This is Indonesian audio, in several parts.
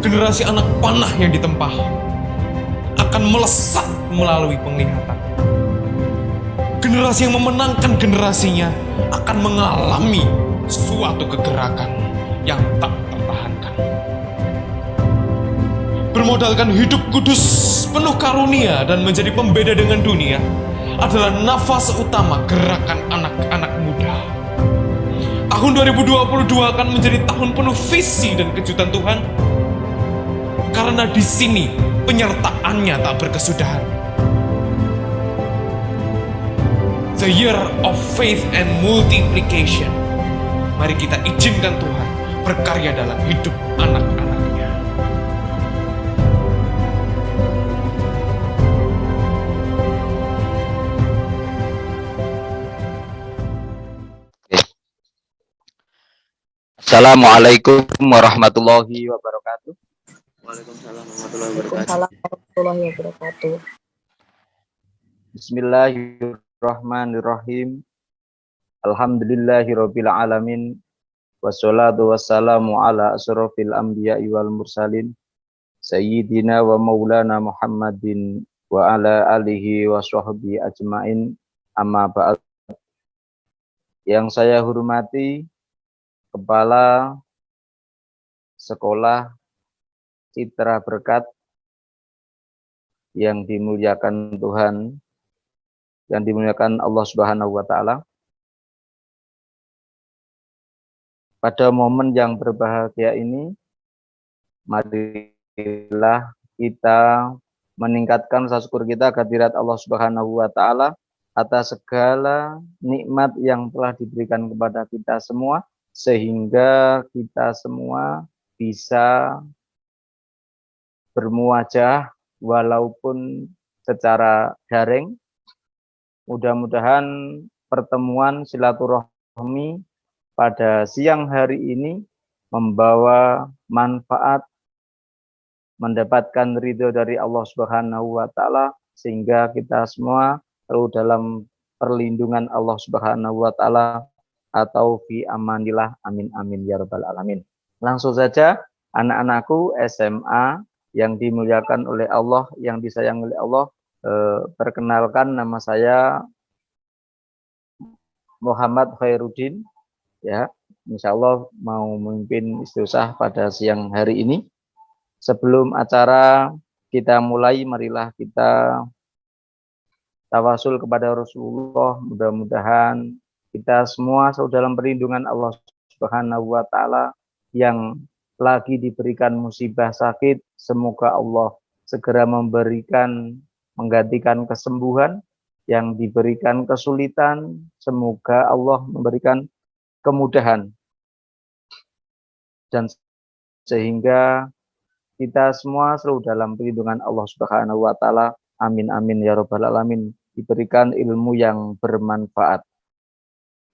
Generasi anak panah yang ditempah akan melesat melalui penglihatan. Generasi yang memenangkan generasinya akan mengalami suatu kegerakan yang tak tertahankan. Bermodalkan hidup kudus, penuh karunia dan menjadi pembeda dengan dunia adalah nafas utama gerakan anak-anak muda. Tahun 2022 akan menjadi tahun penuh visi dan kejutan Tuhan. Karena di sini penyertaannya tak berkesudahan. The year of faith and multiplication. Mari kita izinkan Tuhan berkarya dalam hidup anak-anaknya. Assalamualaikum warahmatullahi wabarakatuh. Waalaikumsalam warahmatullahi wabarakatuh. Waalaikumsalam warahmatullahi wabarakatuh. Bismillahirrahmanirrahim. Alhamdulillahirabbil alamin. Wassalatu wassalamu ala asrofil anbiya'i wal mursalin sayyidina wa maulana Muhammadin wa ala alihi wa sahbihi ajmain. Amma ba'd. Yang saya hormati Kepala Sekolah Citra Berkat yang dimuliakan Tuhan, yang dimuliakan Allah Subhanahu wa Ta'ala. Pada momen yang berbahagia ini, marilah kita meningkatkan rasa syukur kita kehadirat Allah Subhanahu wa Ta'ala atas segala nikmat yang telah diberikan kepada kita semua, sehingga kita semua bisa bermuajah walaupun secara daring. Mudah-mudahan pertemuan silaturahmi pada siang hari ini membawa manfaat, mendapatkan ridho dari Allah Subhanahu wa Ta'ala, sehingga kita semua selalu dalam perlindungan Allah Subhanahu wa Ta'ala atau fi amanillah, amin amin ya rabbal alamin. Langsung saja, anak-anakku SMA yang dimuliakan oleh Allah, yang disayangi oleh Allah, perkenalkan, nama saya Muhammad Khairuddin, ya, insya Allah mau memimpin istighosah pada siang hari ini. Sebelum acara kita mulai, marilah kita tawasul kepada Rasulullah. Mudah-mudahan kita semua selalu dalam perlindungan Allah Subhanahu wa Ta'ala. Yang lagi diberikan musibah sakit, semoga Allah segera menggantikan kesembuhan. Yang diberikan kesulitan, semoga Allah memberikan kemudahan, dan sehingga kita semua selalu dalam perlindungan Allah Subhanahu wa Ta'ala. Amin amin ya rabbal alamin. Diberikan ilmu yang bermanfaat.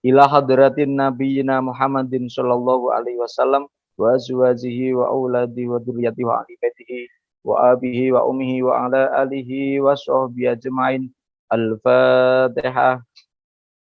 Ila hadratin nabiyina Muhammadin sallallahu alaihi wasallam wa azwajihi wa auladihi wa dzurriyyatihi wa ahli baitihi wa abihi wa ummihi wa ala alihi wa sahbihi ajmain. Al-Fatihah.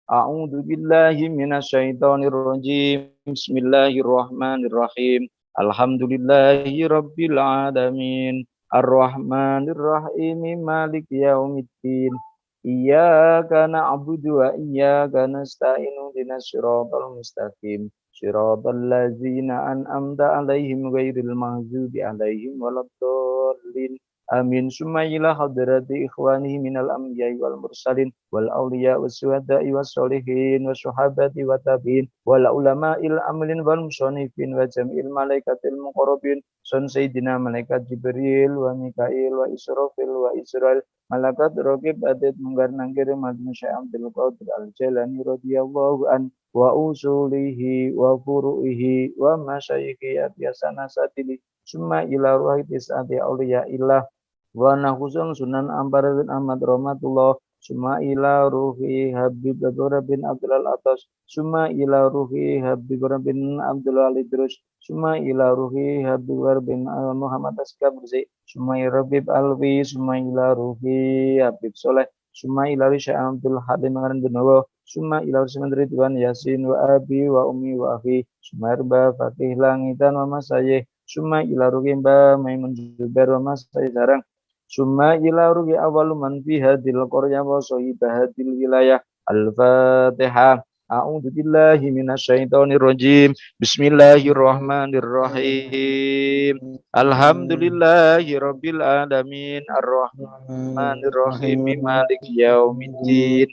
A'udzu billahi minasyaitonir rajim. Bismillahirrahmanirrahim. Alhamdulillahi rabbil alamin. Ar-Rahmanir Rahim. Maliki yaumiddin. Iyyaka na'budu wa iyyaka nasta'in. Ihdinas siratal mustaqim. Siratal ladzina an'amta 'alaihim ghairil maghdubi 'alaihim waladdallin. Amin. Summa ila hadrati ikhwanihi minal anbiya'i wal mursalin wal awliya was syuhada'i was sholihin was sahabati wa tabi'in wal ulama'il amilin wal musannifin wa jami'il malaikatil muqarrabin sun sayyidina malaikat Jibril wa Mikail wa Israfil wa Israil malaikat raqib atid mungkar nangkir madun Syekh Abdul Qadir Al-Jailani radhiyallahu an wa usulihi wa furu'ihi wa masyayikhi atiyasana satili summa ila ruhi tis'ati awliya illah wa nahusun sunan amparadun ahmad rahmatullah summa ila ruhi habib bin Abdul Atas summa ila ruhi habib bin Abdul Alidrus summa ila ruhi habib bin Muhammad Askab Zi summa Rabib Alwi summa ila ruhi habib Soleh summa ila Syekh Abdul Halim Ngaran Benawa summa ila Ridwan Yasin wa abi wa ummi wa akhi summa irba fatih langitan wa masayih summa ila rugi Mbak Maimun Zubair wa Mas Sarang, summa ila rugi awalu man fi hadil qarya wa sahibah hadil wilayah. Al-Fatihah. A'udzu billahi minasyaitonir rajim. Bismillahirrahmanirrahim. Alhamdulillahi rabbil alamin arrahmanir rahim maliki yaumiddin.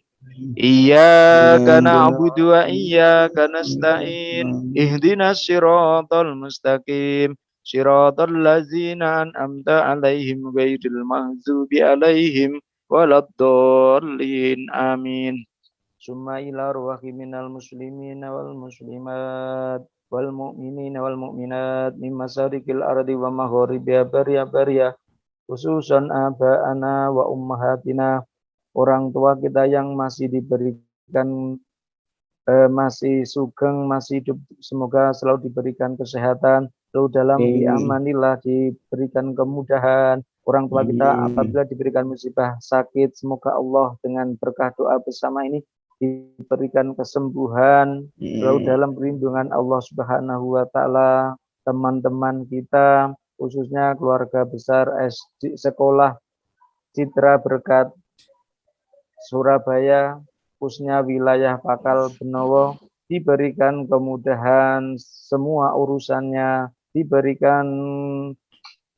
Iyyaka na'budu wa iyyaka nasta'in. Ihdinas siratal mustaqim. Siratal ladzina an'amta 'alaihim ghairil maghdubi 'alaihim waladdallin. Amin. Summa ila ruhi minal muslimin wal muslimat wal mu'minin wal mu'minat min masarikil ardi wa magharibiha barya khususan aba'ana wa ummahatina, orang tua kita yang masih diberikan masih sugeng, masih hidup, semoga selalu diberikan kesehatan, selalu dalam diamanilah, diberikan kemudahan. Orang tua kita apabila diberikan musibah sakit, semoga Allah dengan berkah doa bersama ini diberikan kesembuhan, selalu dalam perlindungan Allah Subhanahu wa taala. Teman-teman kita, khususnya keluarga besar SD Sekolah Citra Berkat Surabaya, khususnya wilayah Pakal Benowo, diberikan kemudahan semua urusannya, diberikan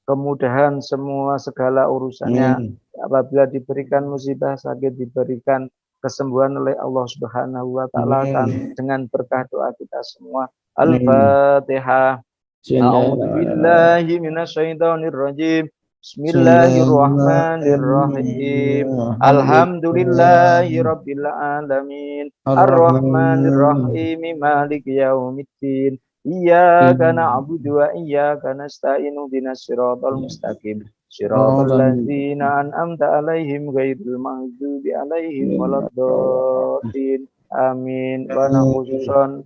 kemudahan semua segala urusannya. Apabila diberikan musibah sakit, diberikan kesembuhan oleh Allah Subhanahu wa taala dengan berkah doa kita semua. Al-Fatihah. A'udzu billahi minasyaitonir rajim. Bismillahirrahmanirrahim. Alhamdulillahi rabbil alamin. Arrahmanir rahim. Maliki yaumiddin. Iyyaka na'budu wa iyyaka nasta'in. Ihdinas siratal mustaqim. Siratal ladzina an'amta 'alaihim ghairil maghdubi 'alaihim waladdallin. Amin. Wana khususon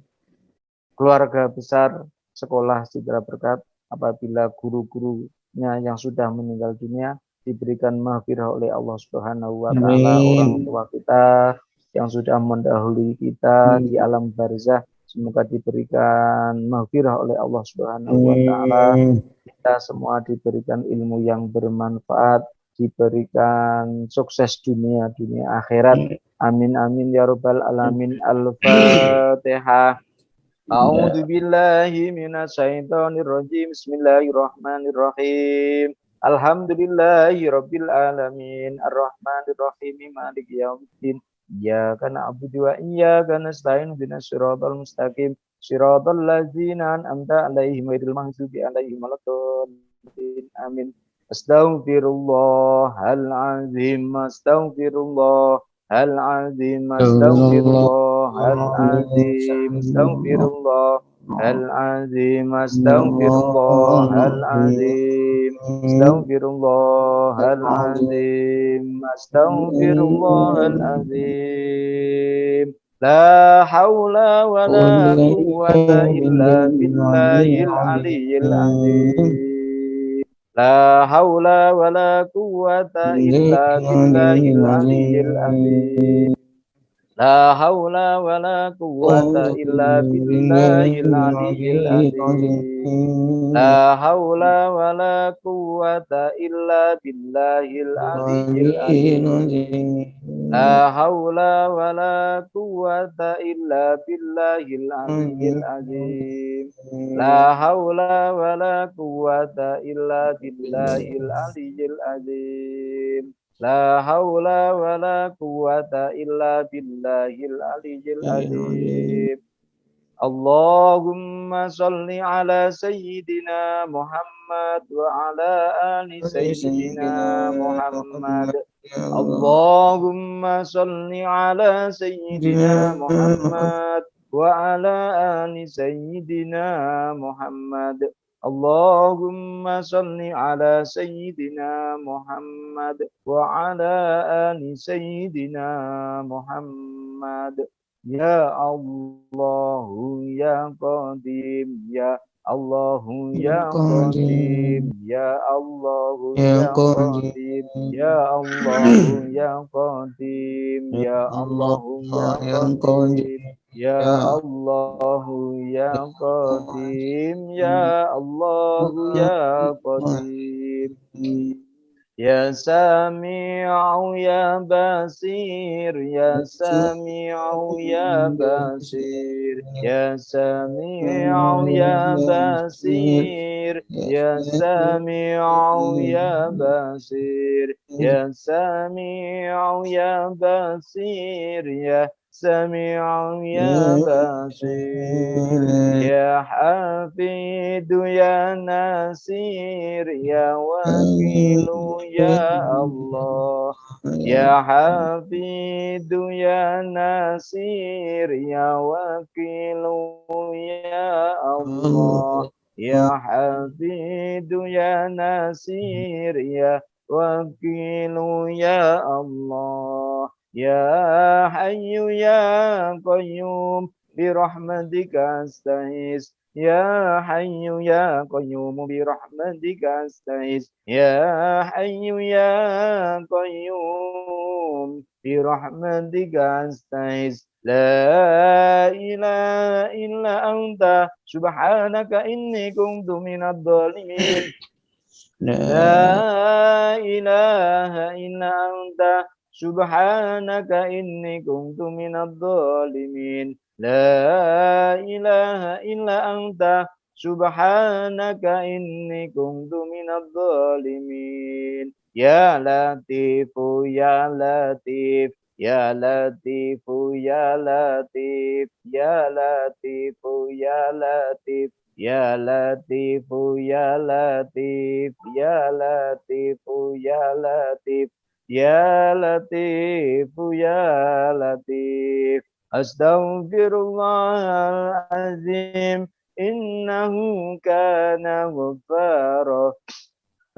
keluarga besar Sekolah Citra Berkat, apabila guru-gurunya yang sudah meninggal dunia diberikan maghfirah oleh Allah Subhanahu wa taala. Orang tua kita yang sudah mendahului kita di alam barzah, semoga diberikan maghfirah oleh Allah Subhanahu wa taala. Kita semua diberikan ilmu yang bermanfaat, diberikan sukses dunia akhirat. Amin amin ya rabbal alamin. Al-Fatihah. A'udzu billahi minasyaitonir rajim. Bismillahirrahmanirrahim. Alhamdulillahi rabbil alamin. Arrahmanir rahim. Maliki yaumiddin. Iyyaka na'budu wa iyyaka nasta'in. Ihdinas siratal mustaqim. Siratal ladzina an'amta 'alaihim ghairil maghdubi alaihim waladdallin. Amin. Astaghfirullahal azim. Astaghfirullahal azim. Astaghfirullahal azim. Astaghfirullahal azim. Astaghfirullahal azim. Astaghfirullahal azim. Astaghfirullahal azim. La haula wa la quwwata illa billahil aliyyil azim. La haula wa la quwwata illa billahil aliyyil azim. La haula wa la quwwata illa billahil aliyyil azim. La haula wa la quwwata illa billahil aliyyil azim. La haula wa la quwwata illa billahil aliyyil azim. La haula wa la quwwata illa billahil aliyyil azim. La haula wa la quwwata illa billahil aliyyil azim. Allahumma salli ala sayyidina Muhammad wa ala ali sayyidina Muhammad. Allahumma salli ala sayyidina Muhammad wa ala ali sayyidina Muhammad. Allahumma salli ala sayyidina Muhammad wa ala ali sayyidina Muhammad. Ya Allahu ya Qadim, ya Allahu ya Qadim, ya Allahu ya Qadim, ya Allahu ya Qadim, ya Allahu ya Qadim. Ya Allahu ya Qadim, Ya Allahu ya Qadim. Ya Sami'u ya Basir, Ya Sami'u ya Basir, Ya Sami'u ya Basir, Ya Sami'u ya Basir, Ya Sami'u ya Basir, Ya Sami'u ya Basir, Ya Hafidu ya Nasir, Ya Wakilu ya Allah, Ya Hafidu ya Nasir, Ya Wakilu ya Allah, Ya Hafidu ya Nasir, Ya Wakilu ya Allah, Ya Hayyu ya Qayyum birahmatika astaghis, Ya Hayyu ya Qayyum birahmatika astaghis, Ya Hayyu ya Qayyum birahmatika astaghis, La ilaha illa anta subhanaka inni kuntu minadh dhalimin. La ilaha illa anta subhanaka inni kuntu minadh dhalimin. La ilaha illa anta subhanaka inni kuntu minadh dhalimin. Ya Latifu ya Latif, Ya Latifu ya Latif, Ya Latifu ya Latif, Ya Latifu ya Latif, Ya Latifu ya Latif, Ya Latifu ya Latif. Astaghfirullahalazim, innahu kana ghaffara.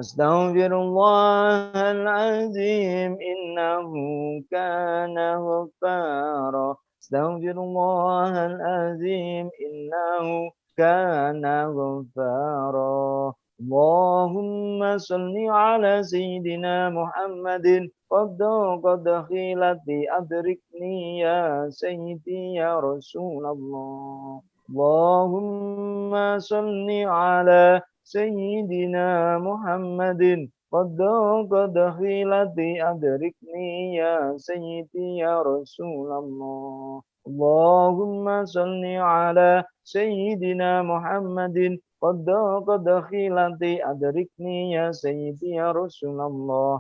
Astaghfirullahalazim, innahu kana ghaffara. Astaghfirullahalazim, innahu kana ghaffara. Allahumma salli ala Sayyidina Muhammadin qad khilati adrikni ya Sayyidi ya Rasulullah. Allahumma salli ala Sayyidina Muhammadin qad khilati adrikni ya Sayyidi ya Rasulullah. Allahumma salli ala Sayyidina Muhammadin qad khilati adrikni ya Sayyidi ya Rasulullah.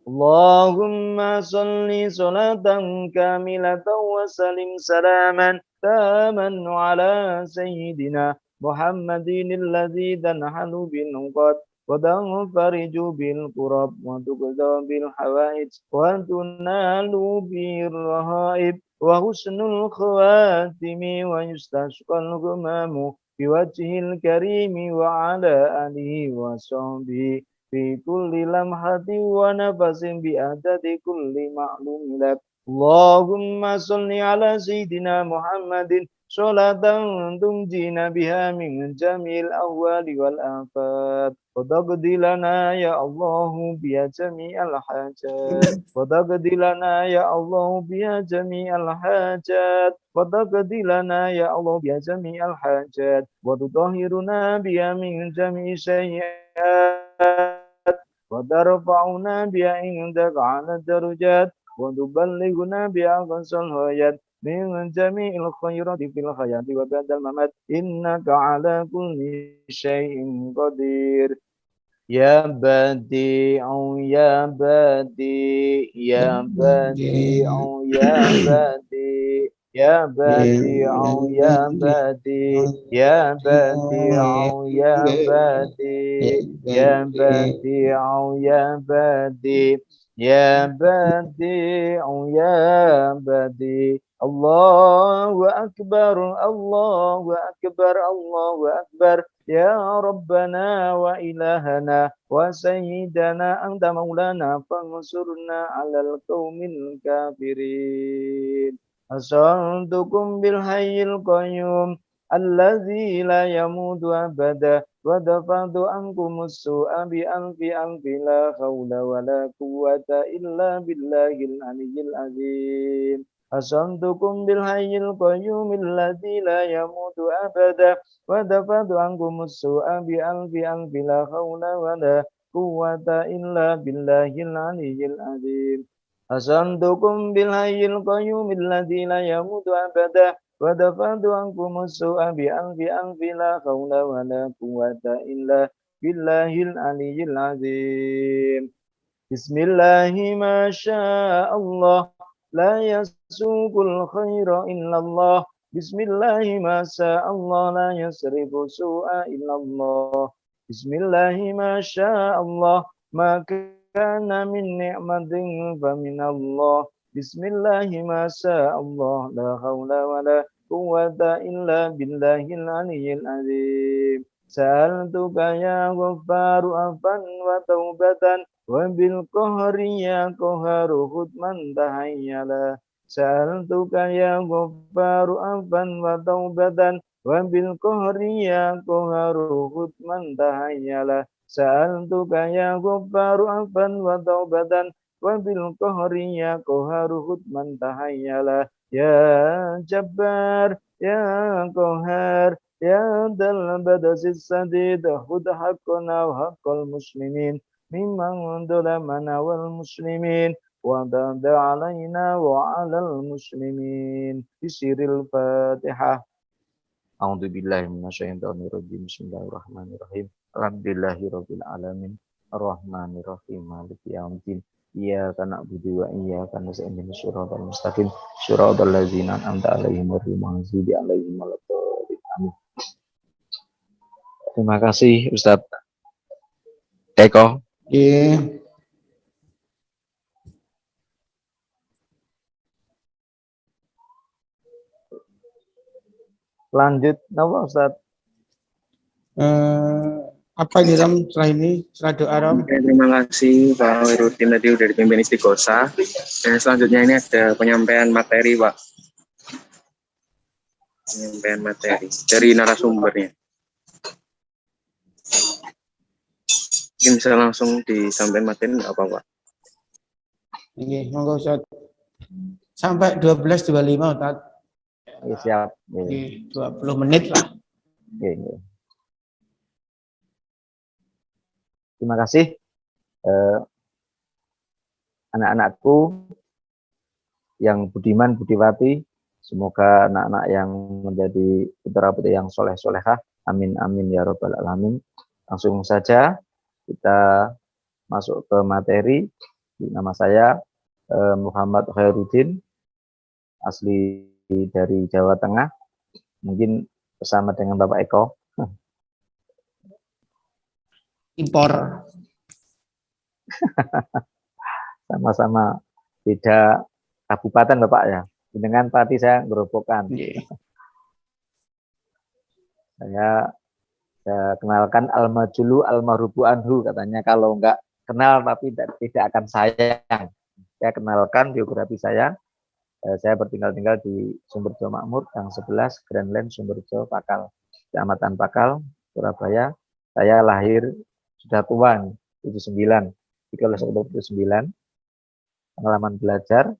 Allahumma salli salatan kamilatan wa salim salaman taman ala Sayyidina Muhammadin alladhi tanhalu bil uqad wa tanfariju bil qurab wa tuqda bil hawaij wa tunalu bil rahaib wa husnul khawatimi wa yustashqal ghumamu bi wajhil karimi wa ala alihi wa sahbihi fi kulli lamhati wa nafasin bi adadi kulli ma'lum lak. Allahumma salli ala Sayyidina Muhammadin sholatan tunjina biha min jamil ahwali wal afat wa taqdi lana ya Allahu biya jami'al hajat wa taqdi lana ya Allahu biya jami'al hajat wa taqdi lana ya Allah biya jami'al hajat wa tutahhiruna biya min jami'i sayyi'at wa tarfa'una biya indaka 'ala darajat wa tuballighuna biya aqsal hayat min jami'il khairati fil hayati wa ba'dal mamat innaka ala kulli syai'in qadir. Ya Badi'u ya Badi, Ya Badi'u ya Badi, Ya Badi'u ya Badi, Ya Badi'u ya Badi, Ya Badi'u ya Badi, Ya Badi'u ya Badi. Allahu Akbar, Allahu Akbar, Allahu Akbar. Ya Rabbana wa ilahana wa sayyidana anta maulana fansurna alal qaumil kafirin. Asaltukum bil hayyil qayyum allazi la yamutu abada wa dafa'tu ankumus su'a bi alfi la hawla wa la quwwata illa billahil aliyyil azim. Hasantukum bil hayyil qayyumil ladzi la yamutu abada wa dafa'tu ankumus su'a bi alfi alfi la haula wa la quwwata illa billahil aliyyil azim. Hasantukum bil hayyil qayyumil ladzi la yamutu abada wa dafa'tu ankumus su'a bi alfi alfi la haula wa la quwwata illa billahil aliyyil azim. Bismillahi ma syaa Allah la yasukul khaira illallah. Bismillahi ma syaa Allah la yasrifu su'a illallah. Bismillahi ma syaa Allah ma kana min ni'matin fa min Allah. Bismillahi ma syaa Allah la haula wa la quwwata illa billahil aliyyil azim. Sa'altuka ya ghaffaru afan wa taubatan wa bil qahri ya qaharu khutman tahayyala. Sa'altuka ya ghaffaru afan wa taubatan wa bil qahri ya qaharu khutman tahayyala. Sa'altuka ya ghaffaru afan wa taubatan wa bil qahri ya qaharu khutman tahayyala. Ya Jabbar ya Qahar ya dal badasis sadid khud haqqana wa haqqal muslimin mimman dhalamana wal muslimin wa dada alaina wa alal muslimin bisiril fatihah. A'udzu billahi minasyaitonir rajim. Bismillahirrahmanirrahim. Alhamdulillahirabbil alamin arrahmanir rahim maliki yaumiddin. Iyyaka na'budu wa iyyaka nasta'in ihdinas siratal mustaqim siratal ladzina an'amta 'alaihim ghairil maghdubi 'alaihim waladdallin. Amin. Terima kasih Ustadz Eko. Nggih. Lanjut napa Ustadz? Apa ini Ram setelah ini? Setelah doa Ram? Oke, terima kasih Pak Wirudin tadi udah dipimpin Istiqosah. Dan selanjutnya ini ada penyampaian materi Pak. Penyampaian materi dari narasumbernya. Mungkin bisa langsung disampaikan materi apa Pak? Nggih, monggo Ustaz. Sampai 12.25 Ustaz. Ya, siap. Nggih, 20 menit lah. Oke. Terima kasih anak-anakku yang budiman budiwati, semoga anak-anak yang menjadi putra-putri yang soleh-solehah, amin amin ya robbal alamin. Langsung saja kita masuk ke materi. Nama saya Muhammad Khairuddin, asli dari Jawa Tengah, mungkin bersama dengan Bapak Eko. Impor. Sama-sama beda kabupaten Bapak ya. Dengan tadi saya Gerobokan. Saya kenalkan al-majulu al-mahrubu anhu, katanya kalau enggak kenal tapi tidak akan sayang. Saya kenalkan biografi saya. Saya bertinggal di Sumberjo Makmur, Gang 11, Grand Land Sumberjo, Pakal, Kecamatan Pakal, Surabaya. Saya lahir sudah tua, 79, 13 pengalaman belajar,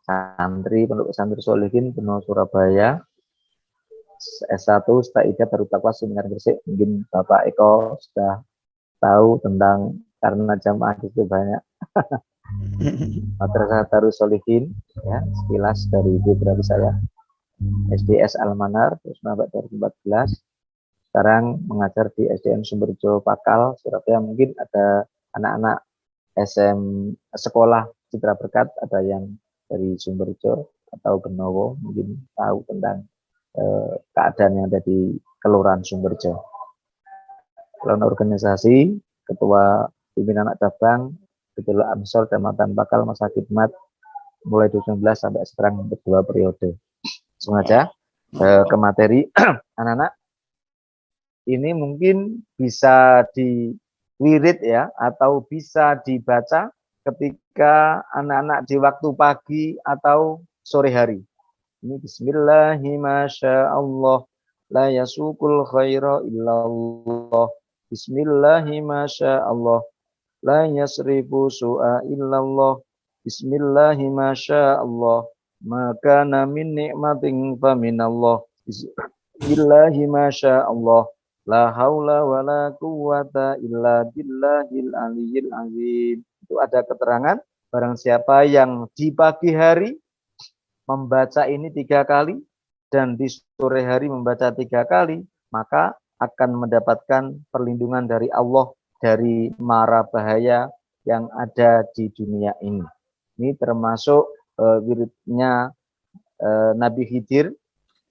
santri, Pondok Pesantren Sholihin, Beno Surabaya, S1, Staidah Darut Taqwa Seminar Gresik. Mungkin Bapak Eko sudah tahu tentang karena jamaah itu banyak. Madrasah Darus Sholihin, ya, sekilas dari biografi saya. SDS Almanar, terus sampai 2014. Sekarang mengajar di SDN Sumberjo Pakal, Surabaya. Mungkin ada anak-anak sekolah Citra Berkat, ada yang dari Sumberjo atau Benowo, mungkin tahu tentang keadaan yang ada di Kelurahan Sumberjo. Kelurahan organisasi, ketua pimpinan anak cabang, Ketua Ansor, Kecamatan Pakal, masa khidmat mulai 2019 sampai sekarang berdua periode. Sengaja ke materi anak-anak. Ini mungkin bisa diwirid ya, atau bisa dibaca ketika anak-anak di waktu pagi atau sore hari. Ini Bismillahirrahmanirrahim. La yasukul khaira illallah. Bismillahirrahmanirrahim. La yasrifu su'a illallah. Bismillahi masyaallah. Maka min nikmatin fa minallah. Bismillahi masyaallah. La haula wala quwata illa billahil aliyyil azim. Itu ada keterangan barang siapa yang di pagi hari membaca ini 3 kali dan di sore hari membaca 3 kali, maka akan mendapatkan perlindungan dari Allah dari mara bahaya yang ada di dunia ini. Ini termasuk wiridnya Nabi Khidir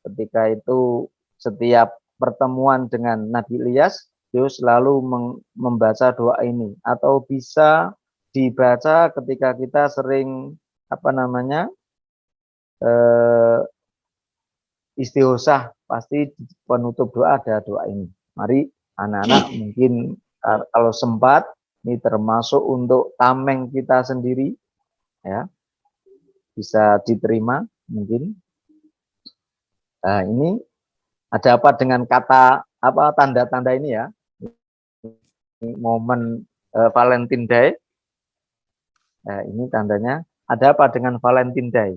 ketika itu setiap pertemuan dengan Nabi Ilyas, dia selalu membaca doa ini, atau bisa dibaca ketika kita sering istighosah, pasti penutup doa ada doa ini. Mari anak-anak mungkin kalau sempat, ini termasuk untuk tameng kita sendiri, ya, bisa diterima mungkin. Nah, ini ada apa dengan kata tanda-tanda ini ya? Ini momen Valentine Day. Nah, ini tandanya. Ada apa dengan Valentine Day?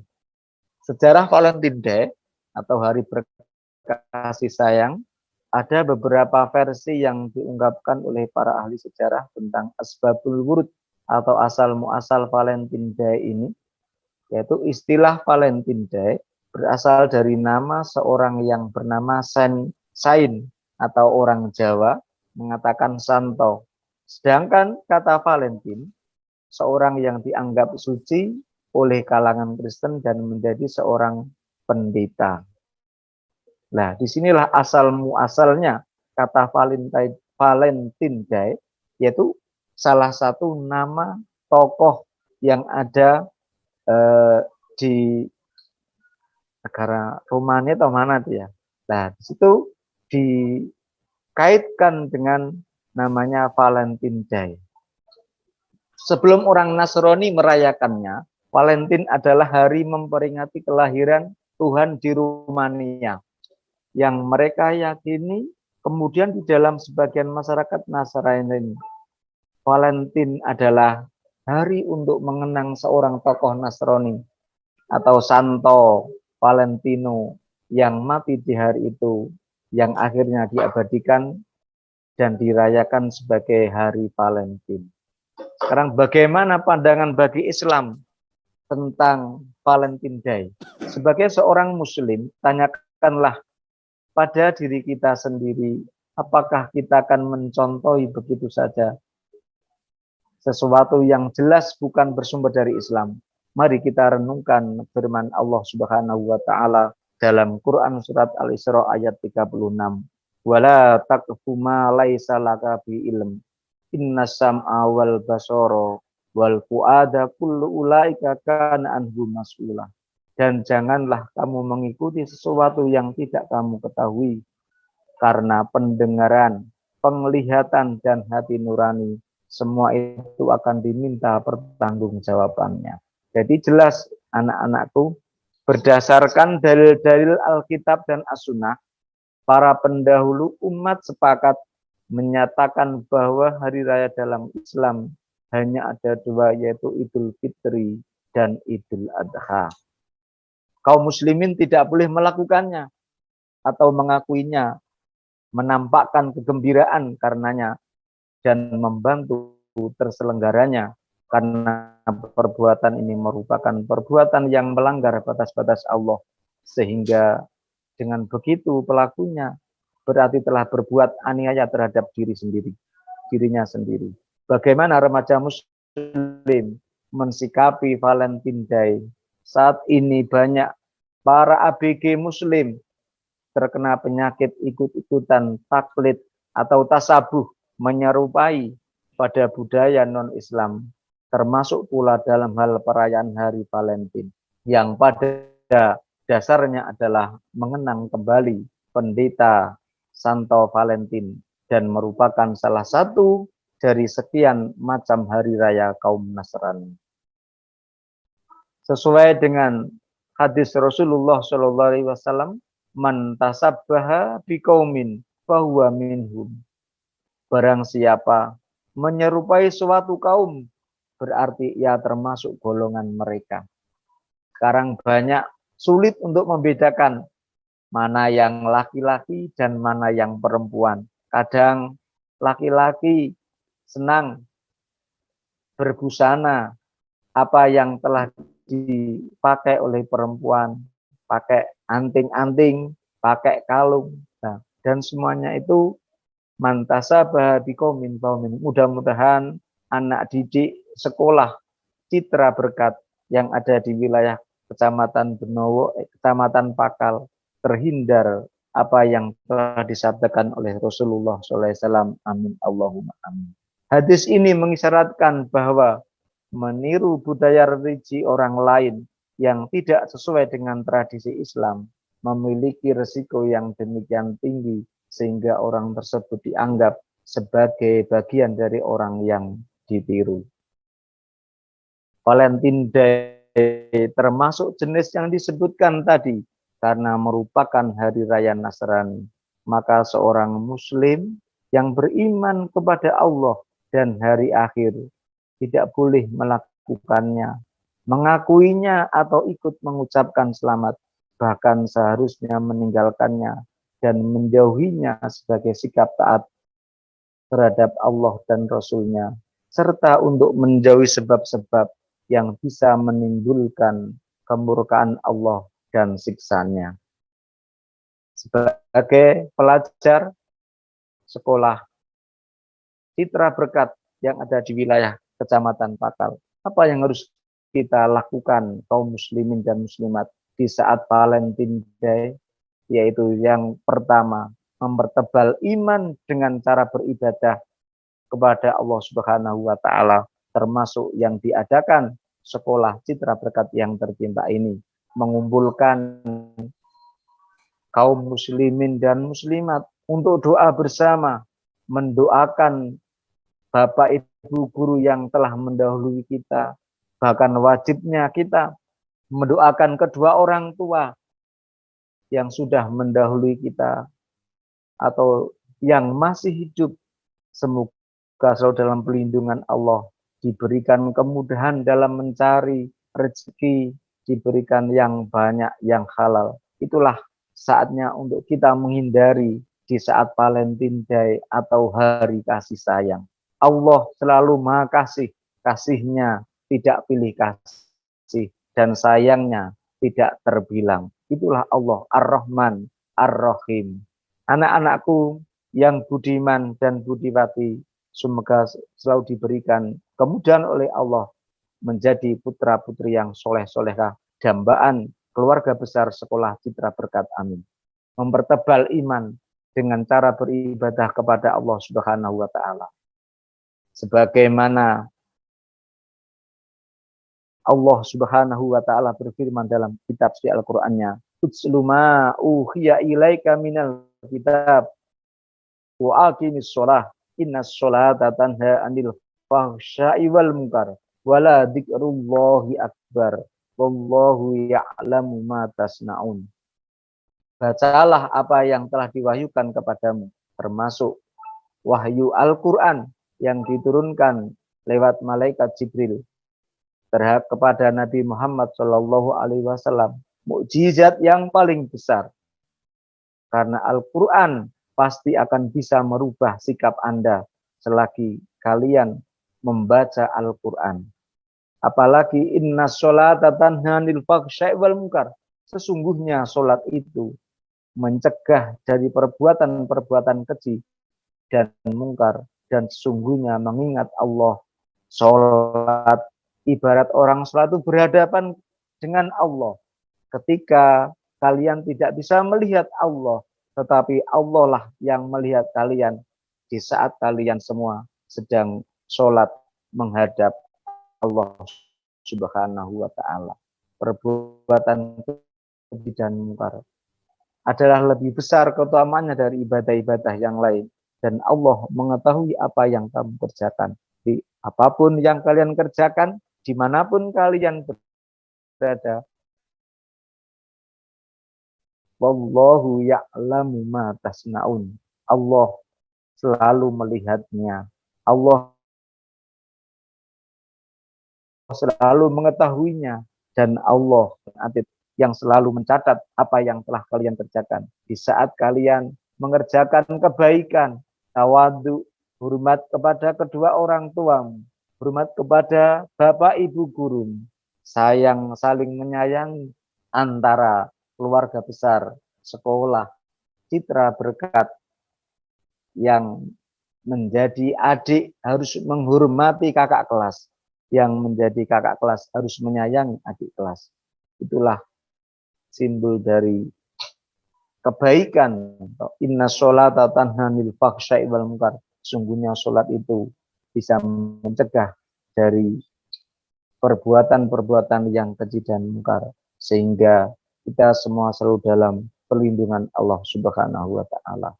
Sejarah Valentine Day atau hari berkasih sayang, ada beberapa versi yang diungkapkan oleh para ahli sejarah tentang asbabul wurud atau asal muasal Valentine Day ini, yaitu istilah Valentine Day berasal dari nama seorang yang bernama Sain atau orang Jawa mengatakan Santo. Sedangkan kata Valentine, seorang yang dianggap suci oleh kalangan Kristen dan menjadi seorang pendeta. Nah, disinilah asal muasalnya kata Valentine Day, yaitu salah satu nama tokoh yang ada di negara Romania atau mana itu ya. Nah, di situ dikaitkan dengan namanya Valentine Day. Sebelum orang Nasrani merayakannya, Valentine adalah hari memperingati kelahiran Tuhan di Rumania, yang mereka yakini kemudian di dalam sebagian masyarakat Nasrani. Valentine adalah hari untuk mengenang seorang tokoh Nasrani atau Santo Valentino yang mati di hari itu, yang akhirnya diabadikan dan dirayakan sebagai hari Valentine. Sekarang bagaimana pandangan bagi Islam tentang Valentine Day? Sebagai seorang Muslim, tanyakanlah pada diri kita sendiri, apakah kita akan mencontohi begitu saja sesuatu yang jelas bukan bersumber dari Islam? Mari kita renungkan firman Allah Subhanahu wa taala dalam Quran surat Al-Isra ayat 36. Wala taqfu ma laisa laka bi ilm. Innas sam'a wal basara wal fuada kullu ulaika kana anhu mas'ula. Dan janganlah kamu mengikuti sesuatu yang tidak kamu ketahui, karena pendengaran, penglihatan, dan hati nurani, semua itu akan diminta pertanggungjawabannya. Jadi jelas anak-anakku, berdasarkan dalil-dalil Alkitab dan As-Sunnah, para pendahulu umat sepakat menyatakan bahwa hari raya dalam Islam hanya ada 2, yaitu Idul Fitri dan Idul Adha. Kaum muslimin tidak boleh melakukannya atau mengakuinya, menampakkan kegembiraan karenanya, dan membantu terselenggaranya, karena perbuatan ini merupakan perbuatan yang melanggar batas-batas Allah, sehingga dengan begitu pelakunya berarti telah berbuat aniaya terhadap dirinya sendiri. Bagaimana remaja muslim mensikapi Valentine Day? Saat ini banyak para ABG muslim terkena penyakit ikut-ikutan taklid atau tasabuh menyerupai pada budaya non-Islam, termasuk pula dalam hal perayaan hari Valentine, yang pada dasarnya adalah mengenang kembali pendeta Santo Valentine dan merupakan salah satu dari sekian macam hari raya kaum Nasrani. Sesuai dengan hadis Rasulullah SAW, man tasabbaha biqaumin fahuwa minhum. Barang siapa menyerupai suatu kaum berarti ia termasuk golongan mereka. Sekarang banyak sulit untuk membedakan mana yang laki-laki dan mana yang perempuan. Kadang laki-laki senang berbusana apa yang telah dipakai oleh perempuan, pakai anting-anting, pakai kalung, nah, dan semuanya itu mantasabah biqaumin qaumin. Mudah-mudahan anak didik sekolah Citra Berkat yang ada di wilayah Kecamatan Benowo, Kecamatan Pakal terhindar apa yang telah disabdakan oleh Rasulullah SAW. Amin Allahumma amin. Hadis ini mengisyaratkan bahwa meniru budaya religi orang lain yang tidak sesuai dengan tradisi Islam memiliki resiko yang demikian tinggi sehingga orang tersebut dianggap sebagai bagian dari orang yang ditiru. Valentine Day termasuk jenis yang disebutkan tadi karena merupakan hari raya Nasrani. Maka seorang muslim yang beriman kepada Allah dan hari akhir tidak boleh melakukannya, mengakuinya atau ikut mengucapkan selamat, bahkan seharusnya meninggalkannya dan menjauhinya sebagai sikap taat terhadap Allah dan Rasul-Nya, serta untuk menjauhi sebab-sebab yang bisa menimbulkan kemurkaan Allah dan siksanya. Sebagai pelajar sekolah Citra Berkat yang ada di wilayah Kecamatan Pakal, apa yang harus kita lakukan kaum muslimin dan muslimat di saat Valentine Day? Yaitu yang pertama, mempertebal iman dengan cara beribadah kepada Allah Subhanahu wa taala, termasuk yang diadakan sekolah Citra Berkat yang tercinta ini, mengumpulkan kaum muslimin dan muslimat untuk doa bersama, mendoakan Bapak Ibu guru yang telah mendahului kita, bahkan wajibnya kita mendoakan kedua orang tua yang sudah mendahului kita atau yang masih hidup. Semoga selalu dalam pelindungan Allah, diberikan kemudahan dalam mencari rezeki, diberikan yang banyak, yang halal. Itulah saatnya untuk kita menghindari di saat Valentine Day atau hari kasih sayang. Allah selalu maha kasih, kasihnya tidak pilih kasih, dan sayangnya tidak terbilang. Itulah Allah Ar-Rahman Ar-Rahim. Anak-anakku yang budiman dan budiwati, semoga selalu diberikan kemudahan oleh Allah menjadi putra-putri yang soleh-solehah, dambaan keluarga besar sekolah Citra Berkat. Amin. Mempertebal iman dengan cara beribadah kepada Allah Subhanahu wa taala. Sebagaimana Allah Subhanahu wa taala berfirman dalam kitab suci Al-Qur'annya, "Utslu ma uhiya ilaika minal kitab wa aqimis shalah innas sholata tanha 'anil fahsya'i wal munkar wala dzikrullahi akbar wallahu ya'lamu ma tasna'un." Bacalah apa yang telah diwahyukan kepadamu, termasuk wahyu Al-Qur'an yang diturunkan lewat malaikat Jibril terhadap kepada Nabi Muhammad SAW, mukjizat yang paling besar. Karena Al-Quran pasti akan bisa merubah sikap Anda selagi kalian membaca Al-Quran. Apalagi inna sholata tanha 'anil fahsya'i wal munkar. Sesungguhnya sholat itu mencegah dari perbuatan-perbuatan keji dan mungkar, dan sesungguhnya mengingat Allah. Sholat ibarat orang sholat itu berhadapan dengan Allah. Ketika kalian tidak bisa melihat Allah, tetapi Allah lah yang melihat kalian di saat kalian semua sedang sholat menghadap Allah Subhanahu wa taala. Perbuatan keji dan mungkar adalah lebih besar keutamaannya dari ibadah-ibadah yang lain. Dan Allah mengetahui apa yang kamu kerjakan. Di apapun yang kalian kerjakan, dimanapun kalian berada, wallahu ya'lamu ma tasna'un. Allah selalu melihatnya. Allah selalu mengetahuinya, dan Allah Atid yang selalu mencatat apa yang telah kalian kerjakan. Di saat kalian mengerjakan kebaikan, tawadu, hormat kepada kedua orang tuamu, hormat kepada bapak ibu guru, sayang saling menyayangi antara keluarga besar, sekolah, citra berkat yang menjadi adik harus menghormati kakak kelas, yang menjadi kakak kelas harus menyayangi adik kelas. Itulah simbol dari kebaikan. Inna sholata tanha 'anil fahsya'i wal munkar. Sungguhnya sholat itu bisa mencegah dari perbuatan-perbuatan yang keji dan mungkar, sehingga kita semua selalu dalam perlindungan Allah Subhanahu wa taala.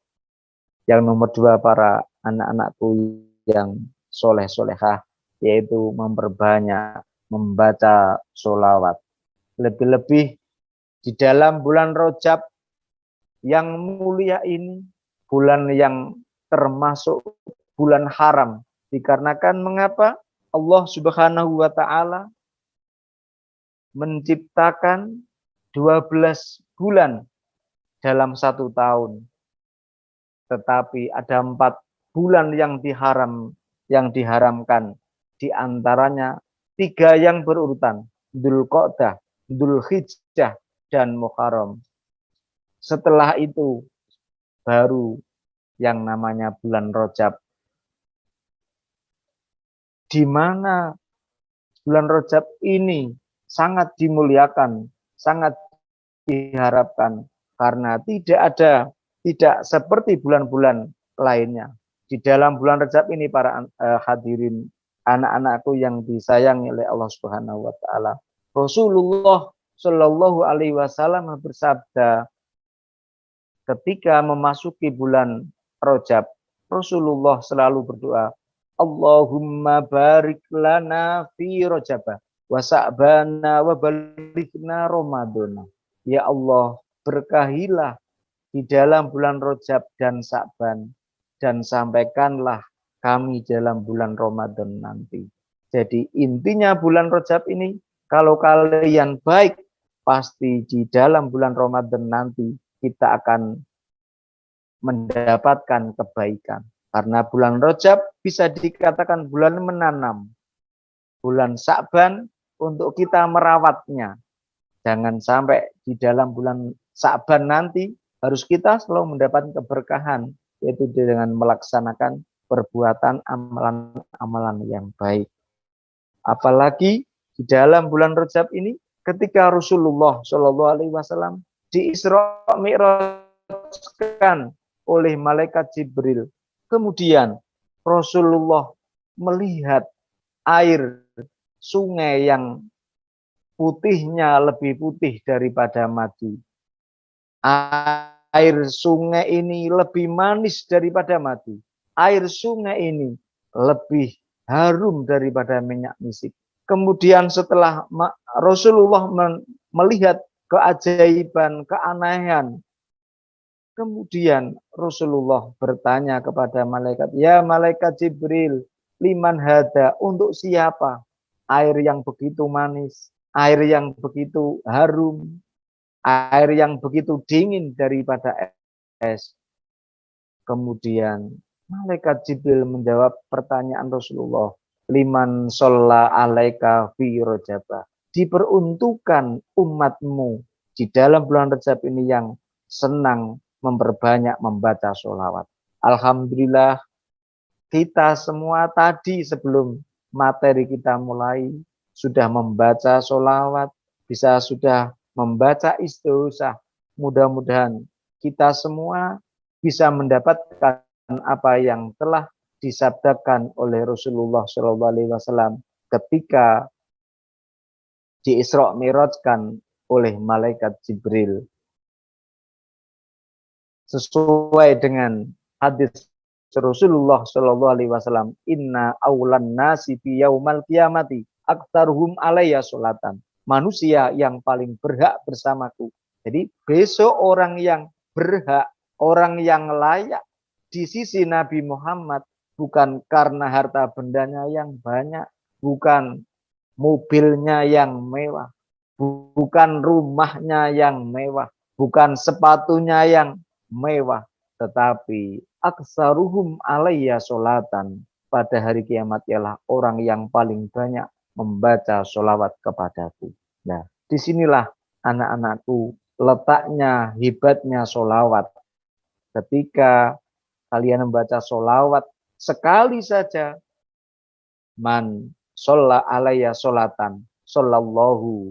Yang nomor 2, para anak-anakku yang soleh-solehah, yaitu memperbanyak membaca sholawat. Lebih-lebih di dalam bulan Rajab yang mulia ini, bulan yang termasuk bulan haram. Dikarenakan mengapa? Allah Subhanahu wa taala menciptakan 12 bulan dalam 1 tahun. Tetapi ada 4 bulan yang diharamkan, di antaranya 3 yang berurutan, Dzulqa'dah, Dzulhijjah, dan Muharram. Setelah itu baru yang namanya bulan Rajab, di mana bulan Rajab ini sangat dimuliakan, sangat diharapkan, karena tidak seperti bulan-bulan lainnya. Di dalam bulan Rajab ini, para hadirin, anak-anakku yang disayangi oleh Allah Subhanahu wa taala, Rasulullah Shallallahu alaihi wasallam bersabda, ketika memasuki bulan Rajab, Rasulullah selalu berdoa, Allahumma barik lana fi Rajab wa sa'bana wa balighna Ramadana. Ya Allah, berkahilah di dalam bulan Rajab dan Sa'ban, dan sampaikanlah kami dalam bulan Ramadan nanti. Jadi intinya bulan Rajab ini, kalau kalian baik, pasti di dalam bulan Ramadan nanti kita akan mendapatkan kebaikan. Karena bulan Rajab bisa dikatakan bulan menanam, bulan Sa'ban untuk kita merawatnya. Jangan sampai di dalam bulan Sa'ban nanti harus kita selalu mendapatkan keberkahan, yaitu dengan melaksanakan perbuatan amalan-amalan yang baik. Apalagi di dalam bulan Rajab ini, ketika Rasulullah Shallallahu alaihi wasallam di Isra Mi'rajkan oleh malaikat Jibril, kemudian Rasulullah melihat air sungai yang putihnya lebih putih daripada madu. Air sungai ini lebih manis daripada madu. Air sungai ini lebih harum daripada minyak misik. Kemudian setelah Rasulullah melihat keajaiban, keanehan, kemudian Rasulullah bertanya kepada malaikat, ya malaikat Jibril, liman hada, untuk siapa air yang begitu manis, air yang begitu harum, air yang begitu dingin daripada es. Kemudian malaikat Jibril menjawab pertanyaan Rasulullah, liman sholla alaika fi Rajab, diperuntukkan umatmu di dalam bulan Rajab ini yang senang memperbanyak membaca sholawat. Alhamdulillah, kita semua tadi sebelum materi kita mulai sudah membaca sholawat, sudah membaca istighosah. Mudah-mudahan kita semua bisa mendapatkan apa yang telah disabdakan oleh Rasulullah SAW ketika di Isra Mi'rajkan oleh malaikat Jibril. Sesuai dengan hadis Rasulullah SAW, inna awlan nasi fi yaumal qiyamati aktaruhum alayya sholatan. Manusia yang paling berhak bersamaku. Jadi besok orang yang berhak, orang yang layak di sisi Nabi Muhammad bukan karena harta bendanya yang banyak, bukan mobilnya yang mewah, bukan rumahnya yang mewah, bukan sepatunya yang mewah, tetapi aksaruhum alayya sholatan. Pada hari kiamat ialah orang yang paling banyak membaca sholawat kepadaku. Nah, disinilah anak-anakku letaknya, hebatnya sholawat. Ketika kalian membaca sholawat sekali saja, man sholla alayya sholatan, sallallahu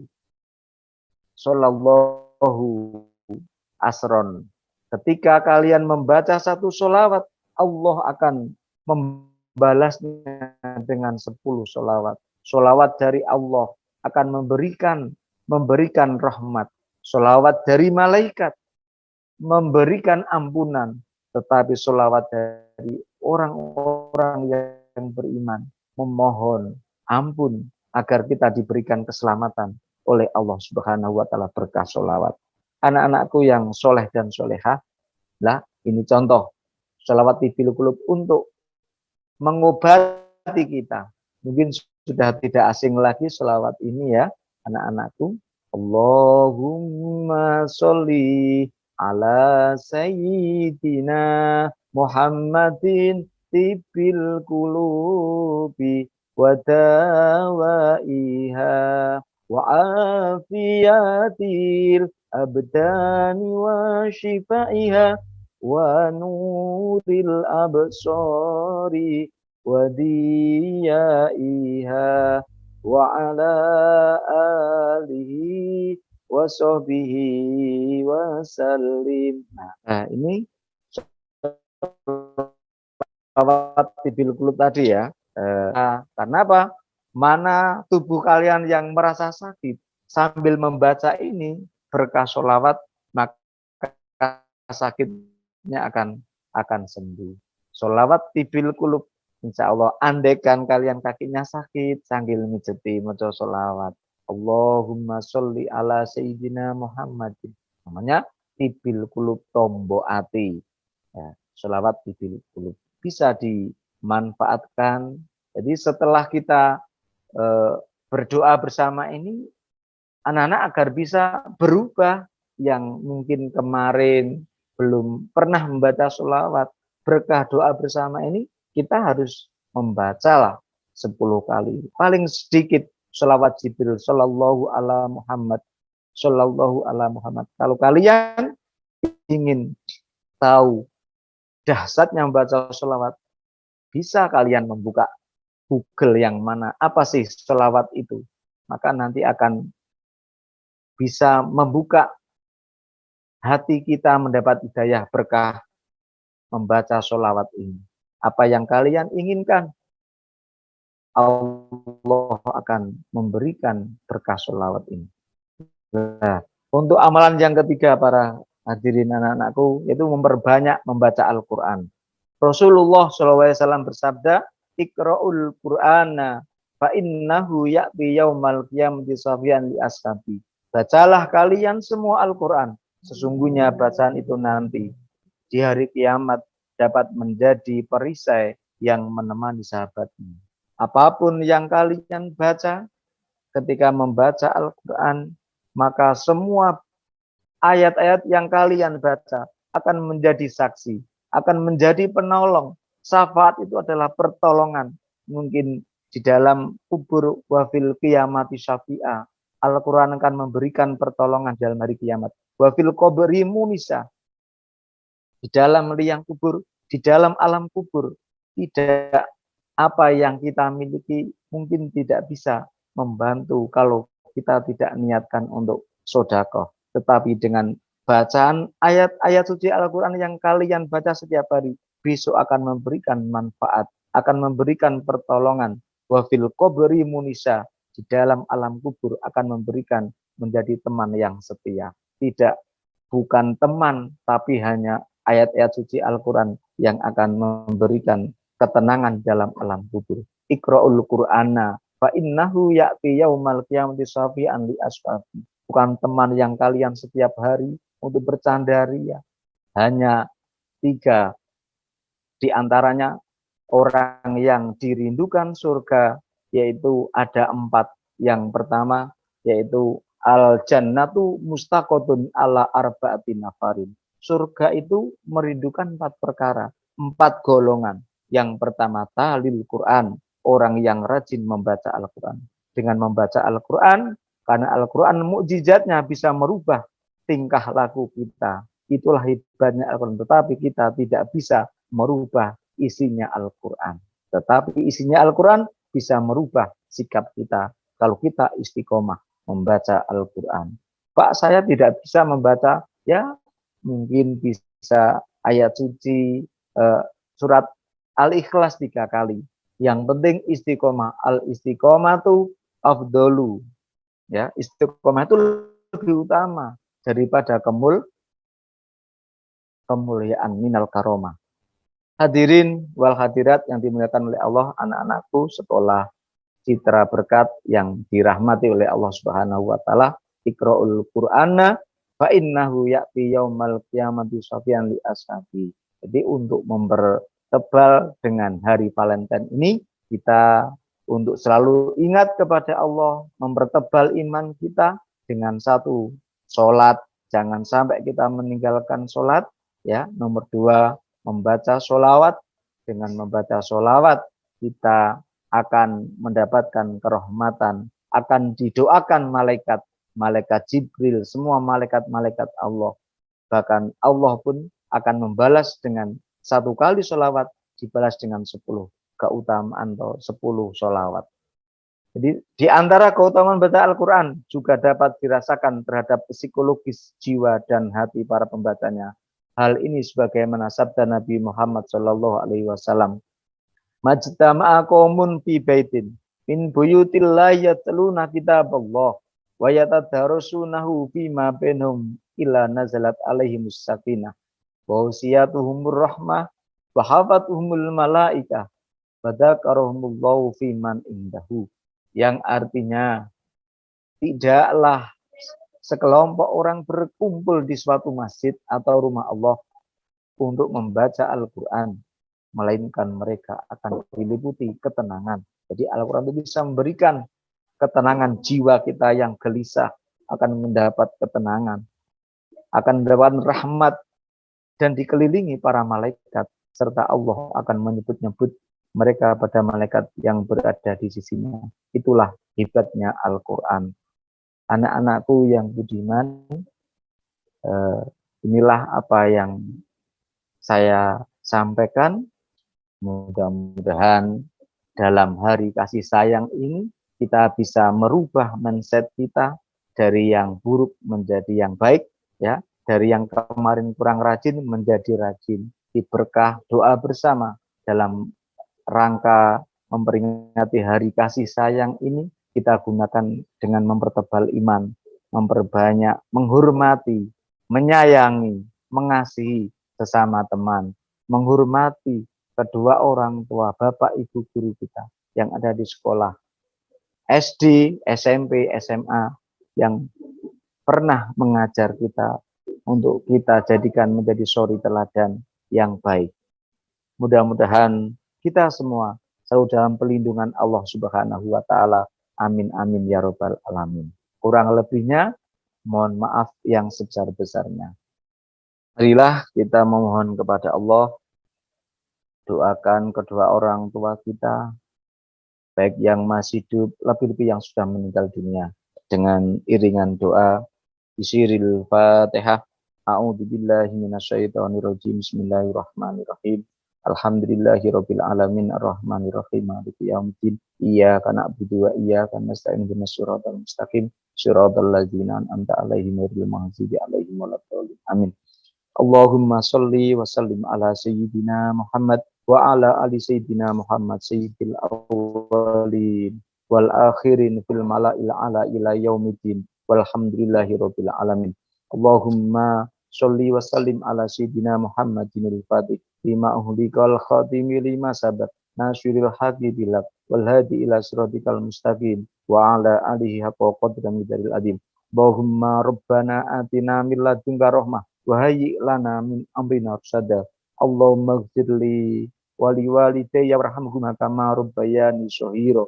asron. Ketika kalian membaca satu sholawat, Allah akan membalasnya dengan 10 sholawat. Sholawat dari Allah akan memberikan rahmat. Sholawat dari malaikat memberikan ampunan. Tetapi sholawat dari orang-orang yang beriman memohon ampun agar kita diberikan keselamatan oleh Allah Subhanahu wa taala berkah sholawat. Anak-anakku yang soleh dan solehah, lah ini contoh sholawat tibil qulub untuk mengobati kita. Mungkin sudah tidak asing lagi sholawat ini ya anak-anakku. Allahumma sholli ala sayyidina Muhammadin tibil qulubi wa dawaiha wa afiyatil abdani wa shifaiha wa nuril absari wa diyaiha wa ala alihi wa sahbihi wa sallim. Nah, ini sholawat tibil qulub tadi ya. Karena apa? Mana tubuh kalian yang merasa sakit sambil membaca ini berkah sholawat, maka sakitnya akan sembuh. Sholawat tibil qulub, insya Allah andaikan kalian kakinya sakit sambil mijeti maca sholawat. Allahumma sholli ala sayyidina Muhammadin. Namanya tibil qulub, tombo ati. Ya, sholawat tibil qulub bisa dimanfaatkan. Jadi setelah kita berdoa bersama ini, anak-anak agar bisa berubah yang mungkin kemarin belum pernah membaca sholawat. Berkah doa bersama ini kita harus membacalah 10 kali. Paling sedikit sholawat Jibril sallallahu ala Muhammad, sallallahu ala Muhammad. Kalau kalian ingin tahu dahsyatnya membaca sholawat, bisa kalian membuka Google yang mana apa sih sholawat itu, maka nanti akan bisa membuka hati kita mendapat hidayah berkah membaca sholawat ini. Apa yang kalian inginkan, Allah akan memberikan berkah sholawat ini. Nah, untuk amalan yang ketiga para hadirin anak-anakku, yaitu memperbanyak membaca Al-Quran. Rasulullah SAW bersabda, Iqra'ul Qur'ana fa innahu ya'ti yaumal qiyamati shafian li ashabi. Bacalah kalian semua Al-Quran. Sesungguhnya bacaan itu nanti di hari kiamat dapat menjadi perisai yang menemani sahabatnya. Apapun yang kalian baca ketika membaca Al-Quran, maka semua ayat-ayat yang kalian baca akan menjadi saksi, akan menjadi penolong. Syafaat itu adalah pertolongan. Mungkin di dalam kubur wafil qiyamati syafi'ah, Al-Quran akan memberikan pertolongan dalam hari kiamat. Wafil qabri munisa, di dalam liang kubur, di dalam alam kubur, tidak apa yang kita miliki mungkin tidak bisa membantu kalau kita tidak niatkan untuk sedekah. Tetapi dengan bacaan ayat-ayat suci Al-Quran yang kalian baca setiap hari, besok akan memberikan manfaat, akan memberikan pertolongan. Wafil qabri munisa, di dalam alam kubur akan memberikan menjadi teman yang setia. Tidak, bukan teman, tapi hanya ayat-ayat suci Al-Quran yang akan memberikan ketenangan dalam alam kubur. Iqra'ul Qur'ana fa innahu ya'ti yaumal qiyamati shafi'an li ashabi. Bukan teman yang kalian setiap hari untuk bercanda ria. Hanya 3 di antaranya orang yang dirindukan surga, yaitu ada 4 Yang pertama yaitu al-jannatu mustaqotun ala arba'ati nafarin. Surga itu merindukan 4 perkara, 4 golongan. Yang pertama tahlil Quran, orang yang rajin membaca Al-Quran. Dengan membaca Al-Quran, karena Al-Quran mukjizatnya bisa merubah tingkah laku kita. Itulah hebatnya Al-Quran. Tetapi kita tidak bisa merubah isinya Al-Quran. Tetapi isinya Al-Quran bisa merubah sikap kita kalau kita istiqomah membaca Al-Quran. Pak, saya tidak bisa membaca, ya mungkin bisa ayat suci, surat Al-Ikhlas 3 kali. Yang penting istiqomah. Al-istiqomah itu afdolu. Ya, istiqomah itu lebih utama daripada kemuliaan minal karomah. Hadirin wal hadirat yang dimuliakan oleh Allah, anak-anakku, setelah citra berkat yang dirahmati oleh Allah Subhanahu wa taala, Iqra'ul Qur'ana fa innahu ya'ti yaumal qiyamati syafi'an li ashabi. Jadi untuk mempertebal dengan hari Valentine ini, kita untuk selalu ingat kepada Allah, mempertebal iman kita dengan 1, sholat. Jangan sampai kita meninggalkan sholat. Ya, nomor 2, membaca sholawat. Dengan membaca sholawat, kita akan mendapatkan kerahmatan, akan didoakan malaikat Jibril, semua malaikat-malaikat Allah. Bahkan Allah pun akan membalas dengan 1 kali sholawat, dibalas dengan 10 keutamaan atau 10 sholawat. Jadi di antara keutamaan baca Al-Quran juga dapat dirasakan terhadap psikologis jiwa dan hati para pembacanya. Hal ini sebagaimana sabda Nabi Muhammad SAW. Majtama'a qaumun fi baitin min buyutillahi yatluna kitaballah wa yatadarasunahu fima bainahum illa nazalat alaihimus sakinah wa usiyatuhumur rahmah wa hafatuhumul malaikah wa dzakarahumullahu fiman indahu. Yang artinya tidaklah sekelompok orang berkumpul di suatu masjid atau rumah Allah untuk membaca Al-Quran, melainkan mereka akan diliputi ketenangan. Jadi Al-Quran itu bisa memberikan ketenangan jiwa kita yang gelisah, akan mendapat ketenangan, akan mendapat rahmat, dan dikelilingi para malaikat, serta Allah akan menyebut-nyebut mereka pada malaikat yang berada di sisinya. Itulah hebatnya Al-Quran. Anak-anakku yang budiman, inilah apa yang saya sampaikan. Mudah-mudahan dalam hari kasih sayang ini kita bisa merubah mindset kita dari yang buruk menjadi yang baik, ya, dari yang kemarin kurang rajin menjadi rajin. Berkah doa bersama dalam rangka memperingati hari kasih sayang ini, kita gunakan dengan mempertebal iman, memperbanyak menghormati, menyayangi, mengasihi sesama teman, menghormati kedua orang tua, bapak, ibu, guru kita yang ada di sekolah SD, SMP, SMA yang pernah mengajar kita untuk kita jadikan menjadi suri teladan yang baik. Mudah-mudahan kita semua selalu dalam pelindungan Allah Subhanahu wa taala. Amin amin ya rabbal alamin. Kurang lebihnya mohon maaf yang sebesar-besarnya. Marilah kita memohon kepada Allah, doakan kedua orang tua kita, baik yang masih hidup, lebih-lebih yang sudah meninggal dunia, dengan iringan doa bisiril Fatihah. A'udzubillahi minasyaitonirrajim. Bismillahirrahmanirrahim. Alhamdulillahirabbil alamin arrahmanirrahim maliki yaumiddin. Iyyaka na'budu wa iyyaka nasta'in ihdinas siratal mustaqim siratal ladzina an'amta 'alaihim ghairil maghdubi 'alaihim waladdallin. Amin. Allahumma sholli wa sallim ala sayyidina Muhammad wa ala ali sayyidina Muhammad sayyidil awwalin wal akhirin fil mala'il ala ila yaumiddin walhamdulillahi rabbil alamin. Allahumma sholli wa sallim ala sayyidina Muhammadinil fatih lima uhliqal khatimi lima sabat nasyiril haqi bilak wal hadi ila siratikal mustaqim wa ala alihi haqqa qadran midaril adim. Allahumma rabbana atina min ladunka rahmah wa hayyi lana min amrina rasyada. Allahumma ighfirli wa liwalidayya warhamhuma kama rabbayani shaghira.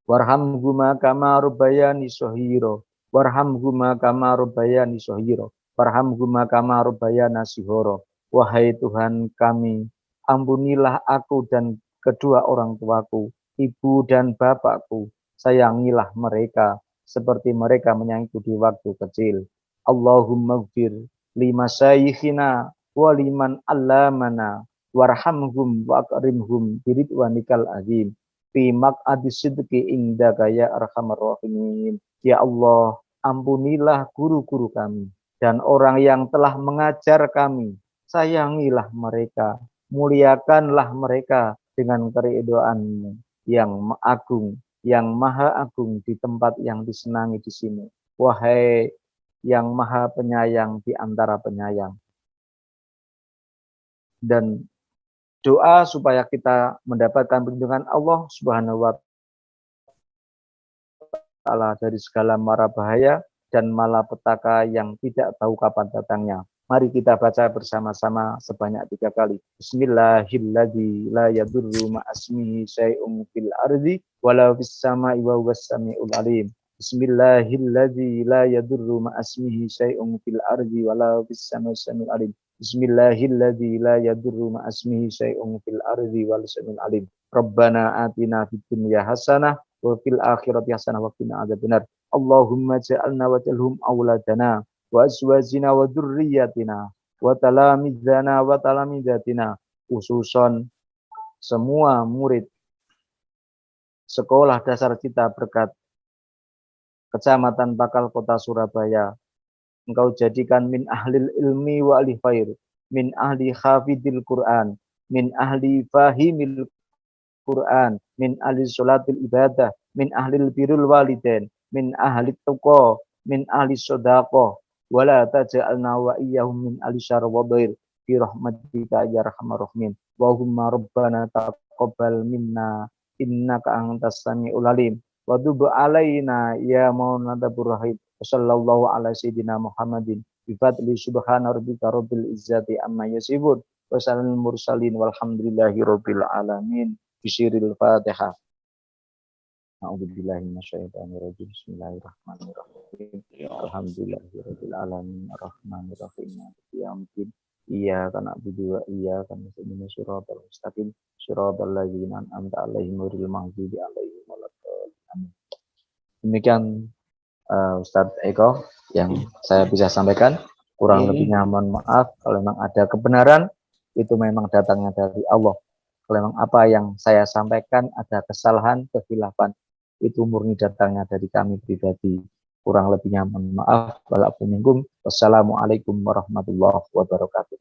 Warhamhuma kama rabbayani shaghira. Warhamhuma kama rabbayani shaghira. Warhamhuma kama rabbayana shighara. Wahai Tuhan kami, ampunilah aku dan kedua orang tuaku, ibu dan bapakku. Sayangilah mereka seperti mereka menyayangiku di waktu kecil. Allahumma gfir lima syayikhina wa liman allamana warhamhum wa akrimhum biridwanikal azim fi maq'adi sidqi indaka ya arhamar rahimin. Ya Allah, ampunilah guru-guru kami dan orang yang telah mengajar kami. Sayangilah mereka, muliakanlah mereka dengan keridhaan-Mu yang agung, yang maha agung di tempat yang disenangi di sini. Wahai yang maha penyayang di antara penyayang. Dan doa supaya kita mendapatkan perlindungan Allah Subhanahu wa taala dari segala mara bahaya dan malapetaka yang tidak tahu kapan datangnya. Mari kita baca bersama-sama sebanyak 3 kali. Bismillahirrahmanirrahim. La yadurru ma'asmihi syai'un fil ardi walau fis sama'i wa huwas sami'ul alim. Bismillahirrahmanirrahim. La yadurru ma'asmihi syai'un fil ardi walau fis sama'i sami'ul alim. Bismillahirrahmanirrahim. La yadurru ma'asmihi syai'un fil ardi walau sami'ul alim. Rabbana atina fid dunya hasanah wa fil akhirati hasanah wa qina adzabannar. Allahumma ja'alna wa jalhum auladana wa azwajina wa dzurriyyatina wa talamizana wa talamizatina, khususon semua murid sekolah dasar Cita Berkat Kecamatan Bakal Kota Surabaya. Engkau jadikan min ahlil ilmi wa ahli khair, min ahli hafidil Quran, min ahli fahimil Quran, min ahli sholatil ibadah, min ahli birrul walidain, min ahli tuqa, min ahli sodaqah, wala taj'alna wa iyyahum min ahli syarr wa dhair fi rahmatika ya arhamar rahimin. Wa humma rabbana taqabbal minna innaka antas samiul alim wa tub alaina ya maulana rahim. Sallallahu ala sayyidina Muhammadin bi fadli subhana rabbika rabbil izzati amma yasifun wa salal mursalin walhamdulillahi rabbil alamin. Bisiril Fatihah. A'udzubillahi minasyaitonir rajim. Bismillahirrahmanirrahim. Alhamdulillahirabbil alamin arrahmanir rahim maliki yaumiddin. Iyyaka na'budu wa iyyaka nasta'in shiratal mustaqim shiratal ladzina an'amta 'alaihim ghairil maghdubi 'alaihim waladdallin. Demikian Ustadz Eko yang saya bisa sampaikan. Kurang lebihnya mohon maaf. Kalau memang ada kebenaran, itu memang datangnya dari Allah. Kalau memang apa yang saya sampaikan ada kesalahan, kekhilafan, itu murni datangnya dari kami pribadi. Kurang lebihnya mohon maaf. Wassalamualaikum warahmatullahi wabarakatuh.